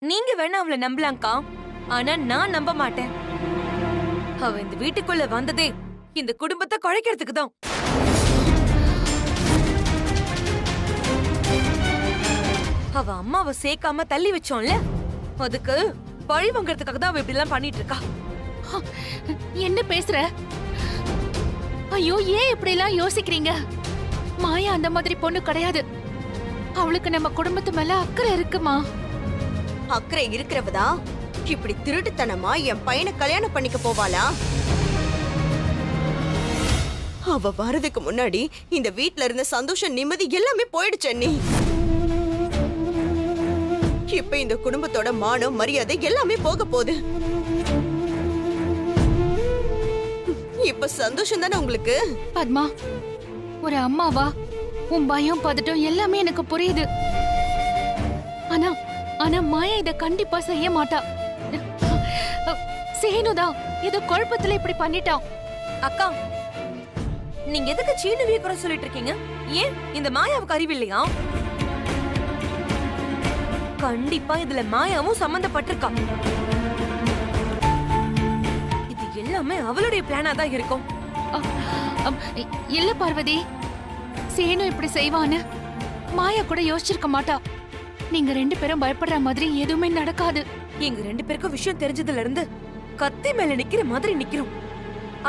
நீங்க வேணா அவளை நம்பலாம்க்கா, ஆனா நான் நம்ப மாட்டேன். அவ இந்த வீட்டுக்குள்ள வந்ததே இந்த குடும்பத்தை குழைக்கிறதுக்கு தான். அவ அம்மாவை சேர்க்காம தள்ளி வச்சோம்ல, அதுக்கு பழி வாங்கறதுக்காக தான் அவ இப்படி எல்லாம் பண்ணிட்டு இருக்கா. என்ன பேசுற? ஐயோ, ஏன் இப்படி எல்லாம் யோசிக்கிறீங்க? மாயா அந்த மாதிரி பொண்ணு கிடையாது. அவளுக்கு நம்ம குடும்பத்து மேல அக்கறை இருக்குமா? அக்கறை இருக்கிறவதா இப்படி திருட்டுத்தனமா என் பையனை கல்யாணம் பண்ணிக்க போவாளா? அவ வரதுக்கு முன்னாடி இந்த வீட்ல இருந்த சந்தோஷம் நிம்மதி எல்லாமே போயிடுச்சு அண்ணி. இப்ப இந்த குடும்பத்தோட மானம் மரியாதை எல்லாமே போக போகுது. இப்ப சந்தோஷம் தானே உங்களுக்கு? பத்மா, ஒரு அம்மாவா உன் பயம் பதட்டம் எல்லாமே எனக்கு புரியுது. ஆனா ஆனா மாயா இத கண்டிப்பா செய்ய மாட்டா. சேனுதான் ஏதோ குழப்பத்துல இப்படி பண்ணிட்டான். அக்கா, நீங்க எதுக்கு சீனுவிய குறை சொல்லிட்டு இருக்கீங்க? ஏன் இந்த மாயாவுக்கு அறிவு இல்லையா? கண்டிப்பா இதுல மாயாவும் சம்பந்தப்பட்டிருக்கா. இது எல்லாமே அவளுடைய பிளானா தான் இருக்கும். இல்ல பார்வதி, சேனு இப்படி செய்வான்னு மாயா கூட யோசிச்சிருக்க மாட்டா. நீங்க ரெண்டு பேரும் பயப்படுற மாதிரி எதுவுமே நடக்காது. எங்க ரெண்டு பேருக்கும் விஷயம் தெரிஞ்சதுல இருந்து கத்தி மேல நிக்கிற மாதிரி நிக்கிறோம்.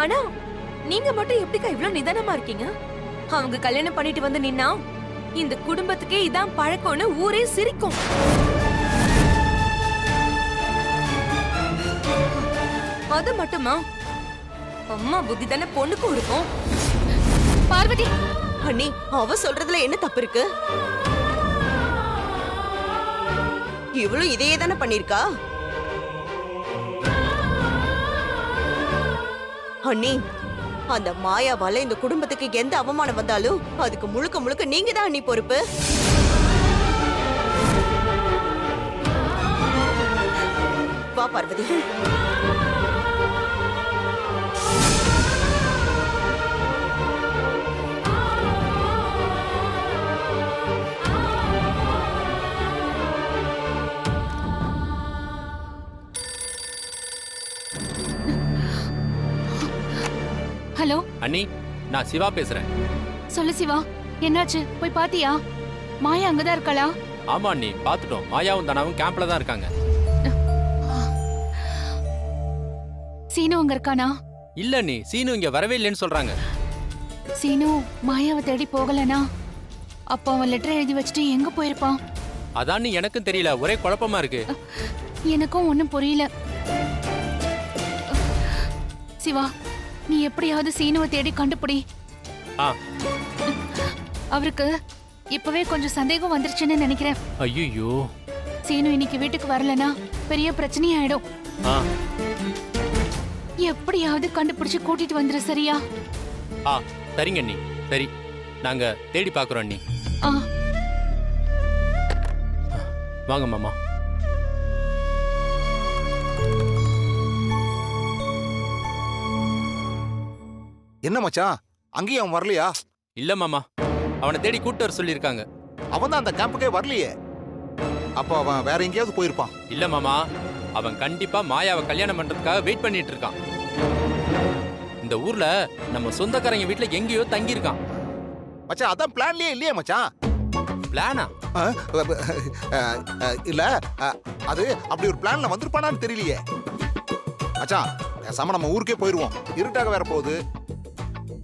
ஆனா நீங்க மட்டும் எப்படிக்கா இவ்வளவு நிதானமா இருக்கீங்க? அவங்க கல்யாணம் பண்ணிட்டு வந்து நின்னா இந்த குடும்பத்துக்கே இதான் பழக்கம்னு ஊரே சிரிக்கும். அது மட்டுமா, அம்மா புத்தி தானே பொண்ணுக்கும் இருக்கும். பார்வதி, அண்ணி, அவ சொல்றதுல என்ன தப்பு இருக்கு? இவளும் இதையே தானே பண்ணிருக்கா. அண்ணி, அந்த மாயாவால இந்த குடும்பத்துக்கு எந்த அவமானம் வந்தாலும் அதுக்கு முழுக்க முழுக்க நீங்க தான் அண்ணி பொறுப்பு. வா பார்வதி. ஹலோ அண்ணி, நான் சிவா பேசுறேன். சொல்லு சிவா, என்னாச்சு? போய் பாத்தியா? மாயா அங்கதான் இருக்காளா? ஆமா அண்ணி, பாத்துட்டோம். மாயாவும் தானாவும் கேம்ப்ல தான் இருக்காங்க. சீனு அங்க இருக்கானா? இல்ல அண்ணி, சீனு இங்க வரவே இல்லைன்னு சொல்றாங்க. சீனு மாயாவை தேடி போகலனா அப்ப அவன் லெட்டர் எழுதி வச்சுட்டு எங்க போயிருப்பான்? அதான் எனக்கும் தெரியல, ஒரே குழப்பமா இருக்கு. எனக்கும் ஒண்ணும் புரியல. சிவா, நீ எப்படியாவது சீனுவை தேடி கண்டுபிடி. அவருக்கு இப்பவே கொஞ்சம் சந்தேகம் வந்துருச்சுன்னு நினைக்கிறேன். ஐயோ, சீனு இன்னைக்கு வீட்டுக்கு வரலனா பெரிய பிரச்சனை ஆயிடும். எப்படியாவது கண்டுபிடிச்சு கூட்டிட்டு வந்துரு, சரியா? சரிங்க அண்ணி. சரி, நாங்க தேடி பாக்குறோம் அண்ணி. வாங்க மாமா. என்ன மச்சான், அங்கேயும் அவன் வரலையா? இல்ல மாமா, அவனை தேடி கூட்டு வர சொல்லியிருக்காங்க. அவன் தான் அந்த கேம்புக்கே வரலையே. அப்போ அவன் வேற எங்கேயாவது போயிருப்பான். இல்ல மாமா, அவன் கண்டிப்பா மாயாவை கல்யாணம் பண்றதுக்காக வெயிட் பண்ணிட்டு இருக்கான். இந்த ஊர்ல நம்ம சொந்தக்காரங்க வீட்டுல எங்கேயோ தங்கி இருக்கான். மச்சான், அதான் பிளான்லயே இல்லையே மச்சான். பிளானா? இல்ல, அது அப்படி ஒரு பிளான்ல வந்திருப்பானான்னு தெரியலையே மச்சான். பேசாம நம்ம ஊருக்கே போயிருவோம், இருட்டாக வேற போகுது.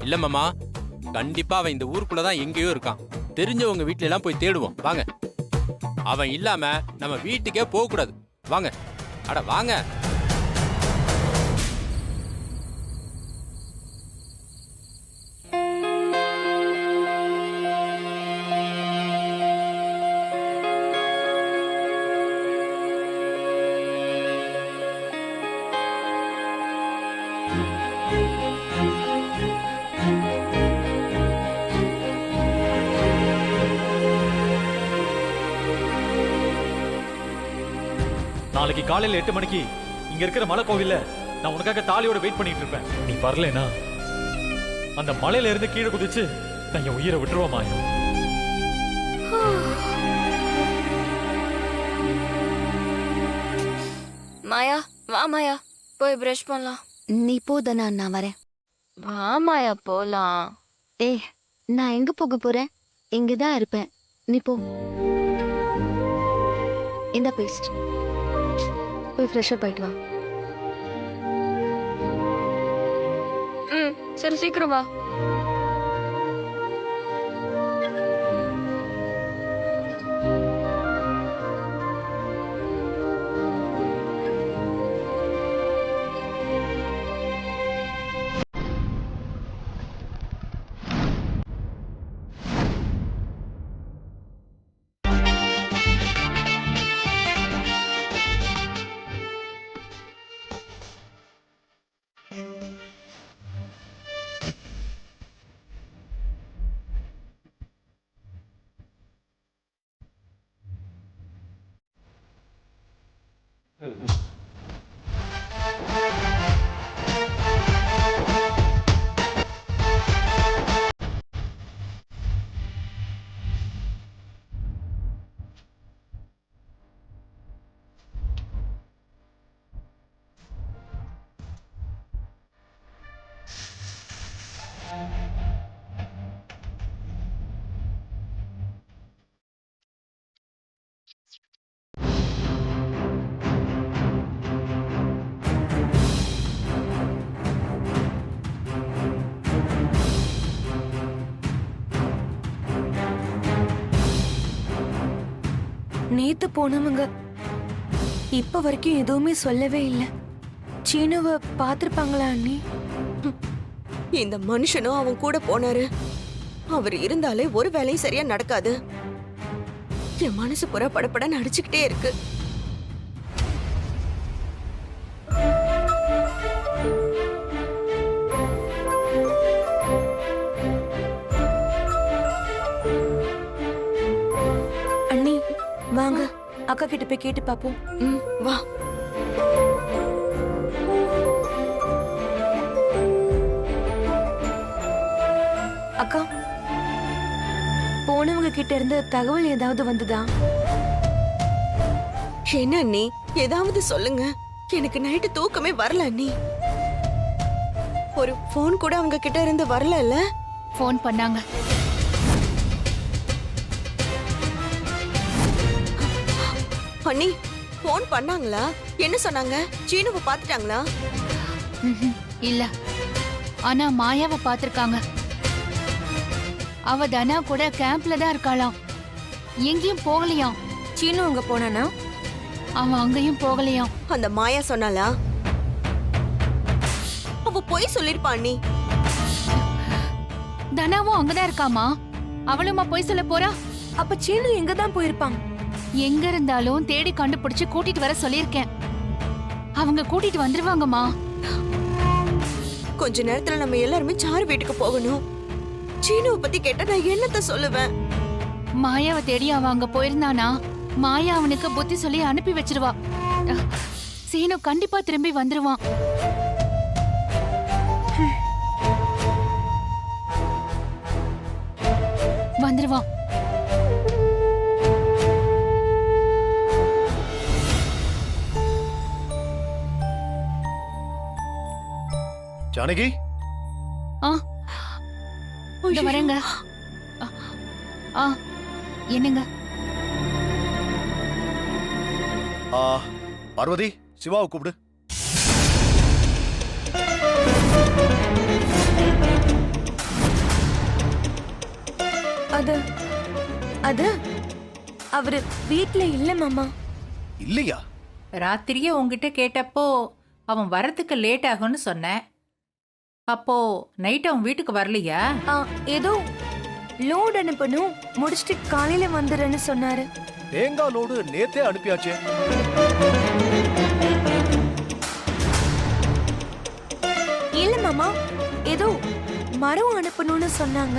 இல்ல மாமா, கண்டிப்பா அவன் இந்த ஊருக்குள்ளதான் எங்கேயோ இருக்கான். தெரிஞ்சவங்க வீட்ல எல்லாம் போய் தேடுவோம் வாங்க. அவன் இல்லாம நம்ம வீட்டுக்கே போக கூடாது. வாங்க, அட வாங்க. நாளைக்கு காலையில 8 மணிக்கு இங்க இருக்கிற மலை கோவில்ல நான் உனக்காக தாலியோட வெயிட் பண்ணிட்டு இருப்பேன். நீ வரலனா அந்த மலையில இருந்து கீழே குதிச்சு நான் என் உயிரை விட்டுருவோம் மாயா. மாயா வா மாயா போய் பிரஷ் பண்ணலாம். நீ போதனா நான் வரேன். வா மாயா போலாம். ஏய், நான் எங்க போக போறேன்? இங்கதான் இருப்பேன். நீ போ. இந்த பேஸ்ட் போய் ஃப்ரெஷ்அப் ஆயிட்டு வா. சரி சீக்கிரம் வா. நேத்து போனவங்க இப்ப வரைக்கும் எதுவுமே சொல்லவே இல்ல. சீனுவ பாத்திருப்பாங்களா அண்ணி? இந்த மனுஷனும் அவன் கூட போனாரு. அவர் இருந்தாலே ஒரு வேலையும் சரியா நடக்காது. என் மனசு புற படப்படன்னு அடிச்சுக்கிட்டே இருக்கு. அண்ணி வாங்க அக்கா கிட்ட போய் கேட்டு பாப்போம். வா. அக்கா போனவங்க கிட்ட இருந்து தகவல் ஏதாவது வந்ததா? என்ன அண்ணி, ஏதாவது சொல்லுங்க. எனக்கு நைட்டு தூக்கமே வரல அண்ணி. ஒரு போன் கூட அவங்க கிட்ட இருந்து வரல. ஃபோன் பண்ணாங்க. அண்ணி போன் பண்ணாங்களா? என்ன சொன்னாங்க? சீனுவை பாத்துட்டாங்களா? இல்ல, ஆனா மாயாவை பாத்திருக்காங்க. அவ தனா கூட கேம்ப்ல தான் இருக்காளாம். எங்கேயும் போகலையாம். சீனு அங்க போனானா? அவன் அங்கேயும் போகலையாம். அந்த மாயா சொன்னாளா? அவ போய் சொல்லிருப்பா அண்ணி. தனாவும் அங்கதான் இருக்காமா. அவளுமா போய் சொல்ல போறா? அப்ப சீனு எங்க தான் போயிருப்பான்? எங்க இருந்தாலும் தேடி கண்டுபிடிச்சு கூட்டிட்டு வர சொல்லிருக்கேன். அவங்க கூட்டிட்டு வந்துருவாங்கம்மா. கொஞ்ச நேரத்துல நம்ம எல்லாருமே சாரு வீட்டுக்கு போகணும். சீனுவை பத்தி கேட்டா நான் என்னத்த சொல்லுவேன்? மாயாவை தேடி அவன் அங்க போயிருந்தானா மாயா அவனுக்கு புத்தி சொல்லி அனுப்பி வச்சிருவா. சீனு கண்டிப்பா திரும்பி வந்துருவான். வந்துருவான். ஜானகி, இந்த வரேங்க. என்னங்க? பார்வதி, சிவாவை கூப்பிடு. அது அது அவரு வீட்ல இல்ல மாமா. இல்லையா? ராத்திரியே உங்ககிட்ட கேட்டப்போ அவன் வரத்துக்கு லேட் ஆகும்னு சொன்னேன். அப்போ நைட் அவன் வீட்டுக்கு வரலையா? ஏதோ லோட் அனுப்பணும், முடிச்சிட்டு காலையில வந்துடுறேன்னு சொன்னாரு. தேங்காய் லோடு நேத்தே அனுப்பியாச்சே. இல்ல மாமா, ஏதோ மரம் அனுப்பணும்னு சொன்னாங்க.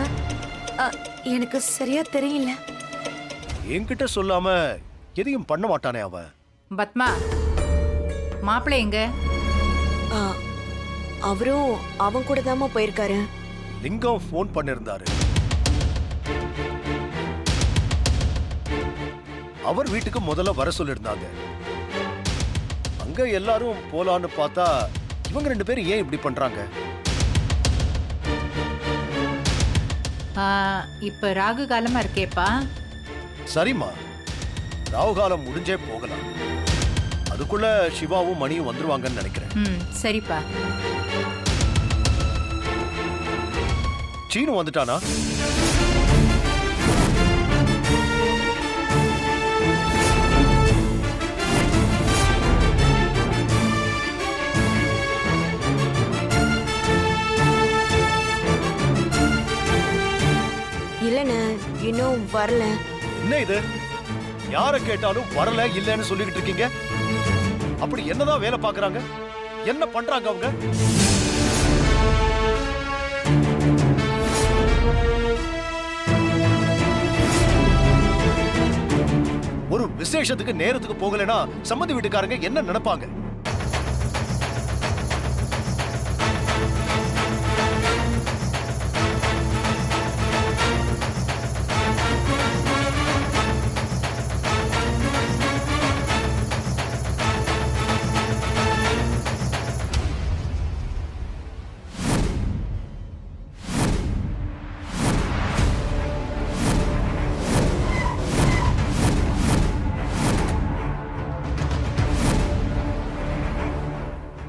எனக்கு சரியா தெரியல. என்கிட்ட சொல்லாம எதையும் பண்ண மாட்டானே அவன். பத்மா, மாப்பிள்ளை எங்க? அவரும் அவன் கூட தாமா போயிருக்காரு. லிங்கம் போன் பண்ணிருந்தாரு. அவர் வீட்டுக்கு முதல்ல வர சொல்லிருந்தாங்க. அங்க எல்லாரும் போலான்னு பார்த்தா இவங்க 2 பேரும் ஏன் இப்படி பண்றாங்க? இப்ப ராகு காலமா இருக்கேப்பா. சரிம்மா, ராகுகாலம் முடிஞ்சே போகலாம். அதுக்குள்ள சிவாவும் மணியும் வந்துருவாங்கன்னு நினைக்கிறேன். சரிப்பா. சீனு வந்துட்டானா? இல்லண்ணே, இன்னும் வரல. என்ன இது? யார கேட்டாலும் வரல இல்லன்னு சொல்லிக்கிட்டு இருக்கீங்க. அப்படி என்னதான் வேலை பாக்குறாங்க? என்ன பண்றாங்க அவங்க? ஒரு விசேஷத்துக்கு நேரத்துக்கு போகலைன்னா சம்மந்தி வீட்டுக்காரங்க என்ன நினைப்பாங்க?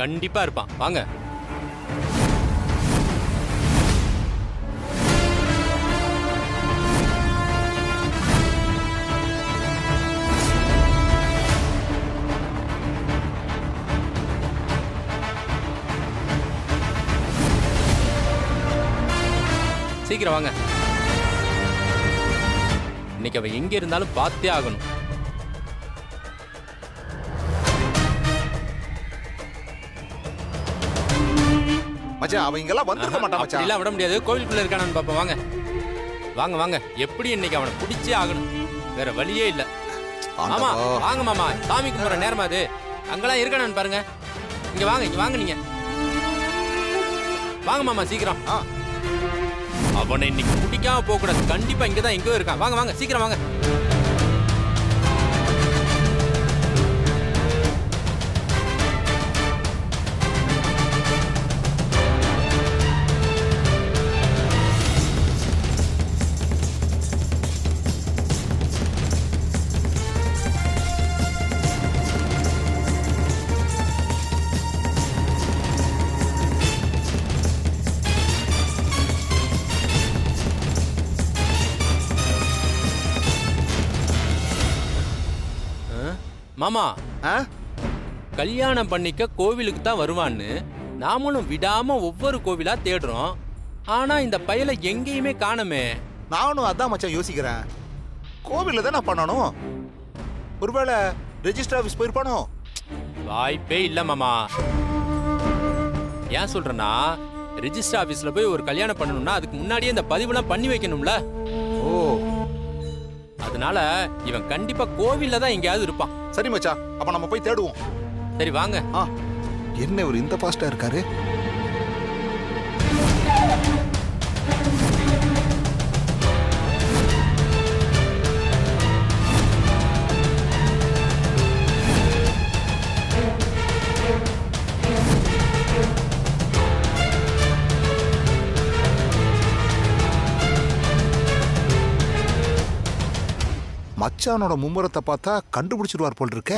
கண்டிப்பா இருப்பான். வாங்க. சீக்கிரம் வாங்க. இன்னைக்கு அவ எங்க இருந்தாலும் பார்த்தே ஆகணும். மச்சான் அவன் இங்கெல்லாம் வந்திருக்க மாட்டான் மச்சான். இல்ல விட முடியாது. கோவிலுக்குள்ள இருக்கானான்னு பாப்போம். வாங்க வாங்க வாங்க. எப்படி இன்னைக்கு அவனை பிடிச்சே ஆகணும். வேற வழியே இல்ல. மாமா வாங்க மாமா. சாமி கும்பிட்ற நேரமா அது. அங்கெல்லாம் இருக்கானான்னு பாருங்க. இங்க வாங்க, இங்க வாங்க. நீங்க வாங்க மாமா சீக்கிரம். அவனை இன்னைக்கு பிடிக்காம போக கூடாது. கண்டிப்பா இங்கதான் எங்கேயோ இருக்கான். வாங்க வாங்க சீக்கிரம் வாங்க. மாமா கல்யாணம் பண்ணிக்க கோவிலுக்கு தான் வருவான்னு நாமளும் விடாம ஒவ்வொரு கோவிலா தேடுறோம். ஆனா இந்த பயலை எங்கேயுமே காணமே. நானும் அதான் மச்சான் யோசிக்கிறேன். கோவில்ல தான் பண்ணணும். ஒருவேளை ரெஜிஸ்டர் ஆபீஸ் போயிருப்பானோ? வாய்ப்பே இல்ல மாமா. ஏன் சொல்றேன்னா, ரெஜிஸ்டர் ஆபீஸ்ல போய் ஒரு கல்யாணம் பண்ணணும்னா அதுக்கு முன்னாடியே இந்த பதிவுலாம் பண்ணி வைக்கணும்ல. ஓ, அதனால இவன் கண்டிப்பா கோவில்ல தான் எங்கேயாவது இருப்பான். சரி மச்சான், அப்ப நம்ம போய் தேடுவோம். சரி வாங்க. என்ன இவர் இந்த ஃபாஸ்டா இருக்காரு? மச்சானோட மும்முரத்தை பார்த்தா கண்டுபிடிச்சிருவார் போல் இருக்க.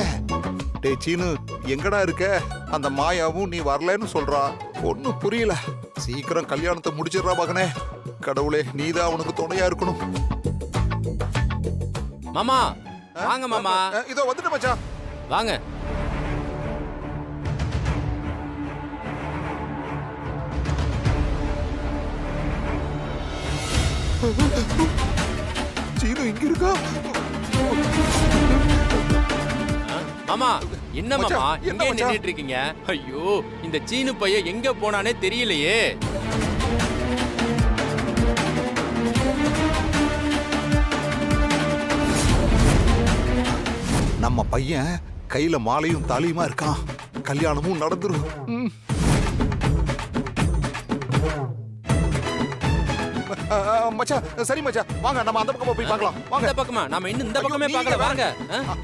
டே சீனு, எங்கடா இருக்க? அந்த மாயாவும் நீ வரலன்னு சொல்றா. ஒன்னும் புரியல. சீக்கிரம் கல்யாணத்தை முடிச்சிடுறா மகனே. கடவுளே, நீதான் அவனுக்கு துணையா இருக்கணும். மாமா வாங்க மாமா. இதோ வந்துட்டு மச்சான். வாங்க. சீனு இங்க இருக்கா? மாமா என்ன மாமா மச்சான், என்ன எங்க மச்சான்? நின்னுட்டு இருக்கீங்க? ஐயோ, இந்த சீனு பையன் எங்க போனானே தெரியலையே. நம்ம பையன் கையில மாலையும் தாலியுமா இருக்கான். கல்யாணமும் நடந்துரும். மச்சான் சரி மச்சான் வாங்க நம்ம அந்த பக்கமா போய் பார்க்கலாம் வாங்க. இந்த பக்கமா நாம இன்னும் இந்த ஐயோ, பக்கமே நீங்க பார்க்கல வேற. வாங்க.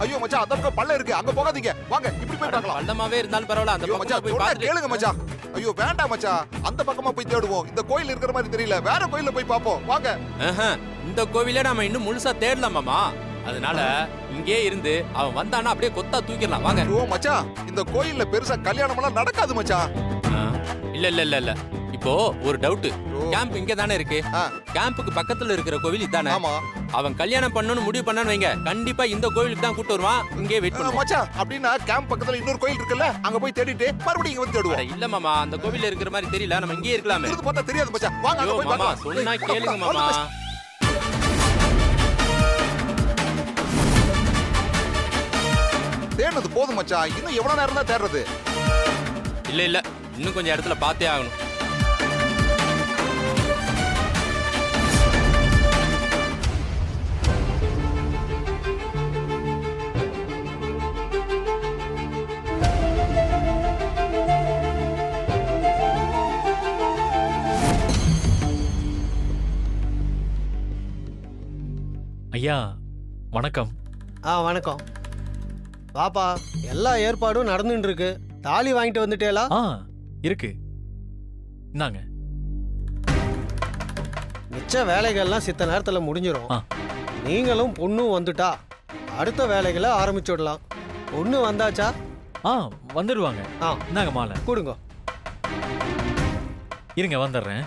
ஐயோ மச்சான் அந்த பக்கம் பள்ளம் இருக்கு அங்க போகாதீங்க வாங்க இப்படி போய் பார்க்கலாம். பள்ளமாவே இருந்தாலும் பரவாயில்ல அந்த ஐயோ பக்கமா மச்சான் போய் சொன்னா பார்த்துட்டு கேளுங்க மச்சான். ஐயோ வேண்டாம் மச்சான் அந்த பக்கமா போய் தேடுவோம். இந்த கோயில் இருக்கிற மாதிரி தெரியல வேற கோயில்ல போய் பார்ப்போம் வாங்க. இந்த கோவிலே நாம இன்னும் முழுசா தேடலாம் மாமா. அதனால இங்கே இருந்து அவன் வந்தானா அப்படியே கொத்தா தூக்கிடலாம் வாங்க. ஐயோ மச்சான் இந்த கோயில்ல பெருசா கல்யாணம் எல்லாம் நடக்காது மச்சான். இல்ல இல்ல இல்ல இல்ல இப்போ ஒரு டவுட். கேம்ப் இங்க தானே இருக்கு. ஆ. கேம்புக்கு பக்கத்துல இருக்கிற கோவில் இதானே. ஆமா அவன் கல்யாணம் பண்ணணும்னு முடிவு பண்ணான்னு வைங்க, கண்டிப்பா இந்த கோவிலுக்கு தான் கூட்டு வருவான். இங்கே வெயிட் பண்ணுவோம். மச்சான் அப்படின்னா கேம்ப் பக்கத்துல இன்னொரு கோயில் இருக்குல்ல அங்க போய் தேடிட்டு மறுபடியும் இங்க வந்து அட, தேடுவோம். இல்ல மாமா அந்த கோவில்ல இருக்கிற மாதிரி தெரியல, நம்ம இங்கே இருக்கலாமே. இருந்து பார்த்தா தெரியாது மச்சான் வாங்க அங்க ஐயோ போய் மாமா பார்க்கலாம். சொன்னா கேளுங்க மாமா. தேடுனது போதும் மச்சான் இன்னும் எவ்வளவு நேரம் தான் தேடுறது. இல்ல இல்ல இன்னும் கொஞ்சம் இடத்துல பார்த்தே ஆகணும். ஐயா வணக்கம். வணக்கம். பாப்பா எல்லா ஏற்பாடும் நடந்துட்டு இருக்கு. தாலி வாங்கிட்டு வந்துட்டேலா? இருக்கு இந்தாங்க. மிச்ச வேலைகள்லாம் சித்த நேரத்துல முடிஞ்சிடும். ஆ. நீங்களும் பொண்ணும் வந்துட்டா அடுத்த வேலைகளை ஆரம்பிச்சுடலாம். பொண்ணு வந்தாச்சா? வந்துடுவாங்க. இந்தாங்க மாலை கொடுங்க. இருங்க வந்துடுறேன்.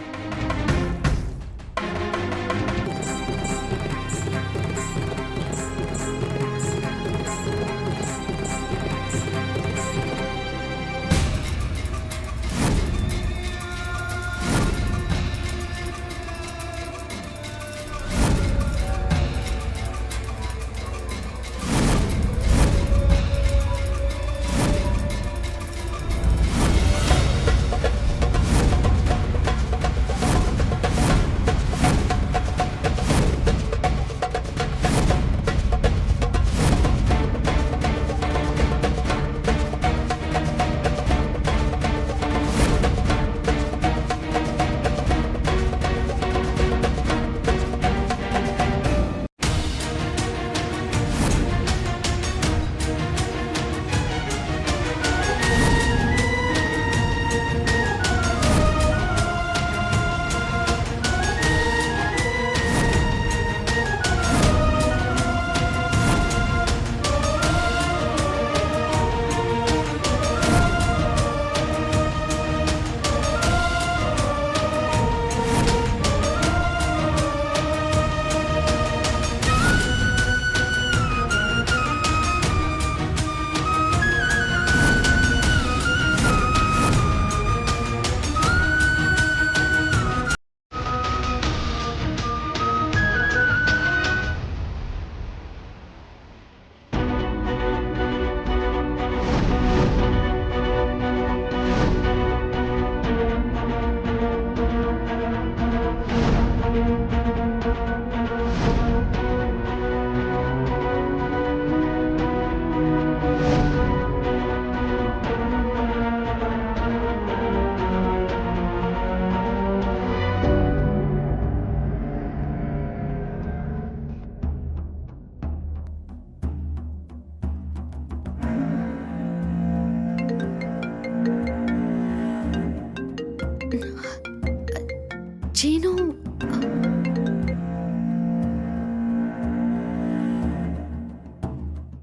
சீனு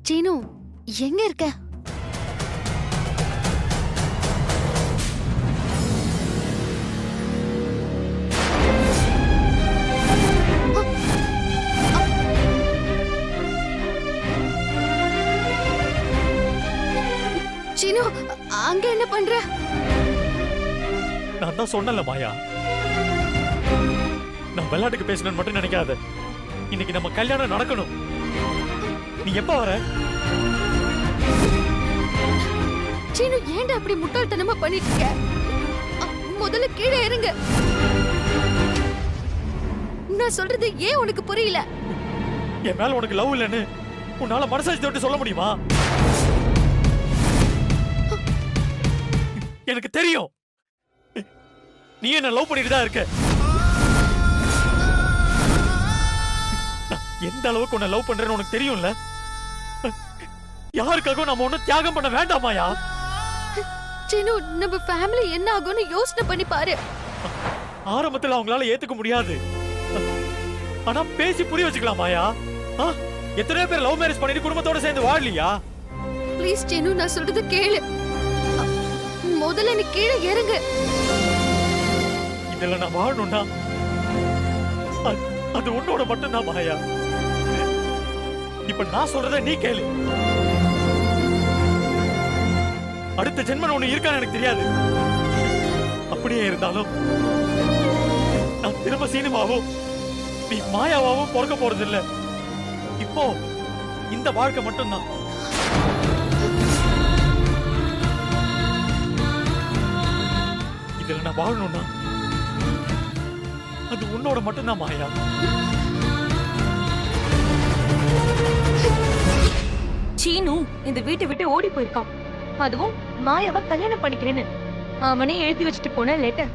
சீனு எங்க இருக்க? சீனு அங்க என்ன பண்ற? நான் தான் சொன்னல மாயா, நான் விளையாட்டுக்கு பேசணும்னு மட்டும் நினைக்காத. இன்னைக்கு நம்ம கல்யாணம் நடக்கணும். நீ எப்ப வர? சீனு ஏன்டா அப்படி முட்டாள்தனமா பண்ணிட்டு இருக்க? முதல்ல கீழே இறங்க. நான் சொல்றது ஏன் உனக்கு புரியல? என் மேல உனக்கு லவ் இல்லைன்னு உன்னால மனசாட்சி தொட்டு சொல்ல முடியுமா? எனக்கு தெரியும் நீ என்ன லவ் பண்ணிட்டு தான் இருக்க. எந்த அளவுக்கு உன்னை லவ் பண்றேன்னு உனக்கு தெரியும்ல. யாருக்காகவும் நம்ம ஒண்ணும் தியாகம் பண்ண வேண்டாமாயா? சீனு, நம்ம ஃபேமிலி என்ன ஆகும்னு யோசனை பண்ணி பாரு. ஆரம்பத்துல அவங்களால ஏத்துக்க முடியாது, ஆனா பேசி புரிய வச்சுக்கலாமாயா? எத்தனை பேர் லவ் மேரேஜ் பண்ணிட்டு குடும்பத்தோட சேர்ந்து வாழலையா? ப்ளீஸ் சீனு, நான் சொல்றது கேளு. முதல்ல நீ கீழே இறங்கு. இதுல நான் வாழணும்னா அது உன்னோட மட்டும்தான் மாயா. இப்ப நான் சொல்றத நீ கேளு. அடுத்த ஜென்மன் ஒண்ணு இருக்கான்னு எனக்கு தெரியாது. அப்படியே இருந்தாலும் நான் திரும்ப சீனிமாவும் நீ மாயாவாவும் பிறக்க போறது இல்ல. இப்போ இந்த வாழ்க்கை மட்டும்தான். இதுல நான் வாழணும்னா அது உன்னோட மட்டும்தான் மாயா. சீனு இந்த வீட்டை விட்டு ஓடி போயிருக்கான். அதுவும் மாயாவை கல்யாணம் பண்ணிக்கிறேன்னு அவனே எழுதி வச்சுட்டு போன லெட்டர்.